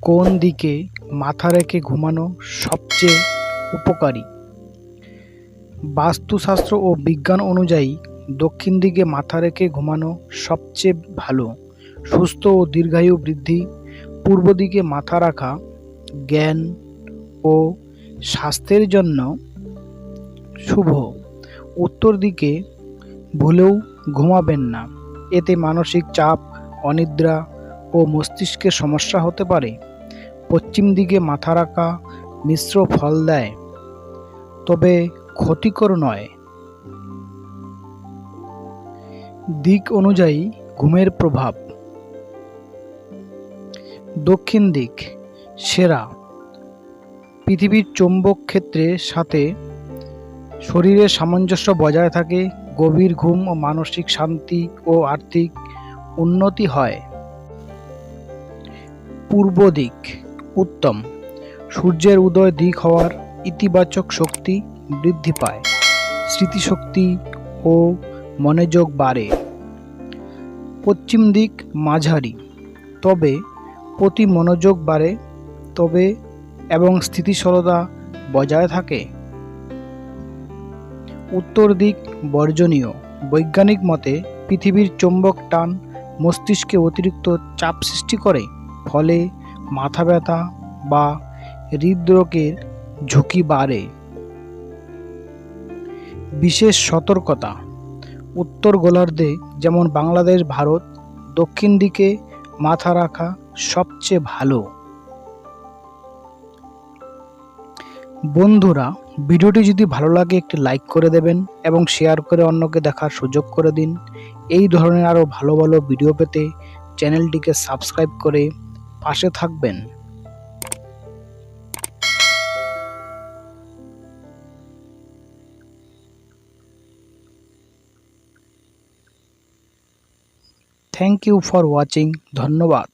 কোন দিকে মাথা রেখে ঘুমানো সবচেয়ে উপকারী? বাস্তুশাস্ত্র ও বিজ্ঞান অনুযায়ী দক্ষিণ দিকে মাথা রেখে ঘুমানো সবচেয়ে ভালো। সুস্থ ও দীর্ঘায়ু বৃদ্ধি। পূর্ব দিকে মাথা রাখা জ্ঞান ও স্বাস্থ্যের জন্য শুভ। উত্তর দিকে ভুলেও ঘুমাবেন না, এতে মানসিক চাপ, অনিদ্রা ও মস্তিষ্কের সমস্যা হতে পারে। পশ্চিম দিকে মাথা রাখা মিশ্র ফল দেয়, তবে ক্ষতিকর নয়। দিক অনুযায়ী ঘুমের প্রভাব। দক্ষিণ দিক সেরা। পৃথিবীর চৌম্বক ক্ষেত্রের সাথে শরীরের সামঞ্জস্য বজায় থাকে, গভীর ঘুম ও মানসিক শান্তি ও আর্থিক উন্নতি হয়। পূর্ব দিক উত্তম। সূর্যের উদয় দিক হওয়ার ইতিবাচক শক্তি বৃদ্ধি পায়, স্মৃতিশক্তি ও মনোযোগ বাড়ে। পশ্চিম দিক মাঝারি, তবে প্রতি মনোযোগ বাড়ে তবে এবং স্থিতিশীলতা বজায় থাকে। উত্তর দিক বর্জনীয়। বৈজ্ঞানিক মতে পৃথিবীর চৌম্বক টান মস্তিষ্কে অতিরিক্ত চাপ সৃষ্টি করে, ফলে মাথা ব্যথা বা হৃদরোগের ঝুঁকি বাড়ে। বিশেষ সতর্কতা। উত্তর গোলার্ধে যেমন বাংলাদেশ, ভারত, দক্ষিণ দিকে মাথা রাখা সবচেয়ে ভালো। বন্ধুরা, ভিডিওটি যদি ভালো লাগে একটি লাইক করে দেবেন এবং শেয়ার করে অন্যকে দেখার সুযোগ করে দিন। এই ধরনের আরও ভালো ভালো ভিডিও পেতে চ্যানেলটিকে সাবস্ক্রাইব করে পাশে থাকবেন। Thank you for watching. ধন্যবাদ।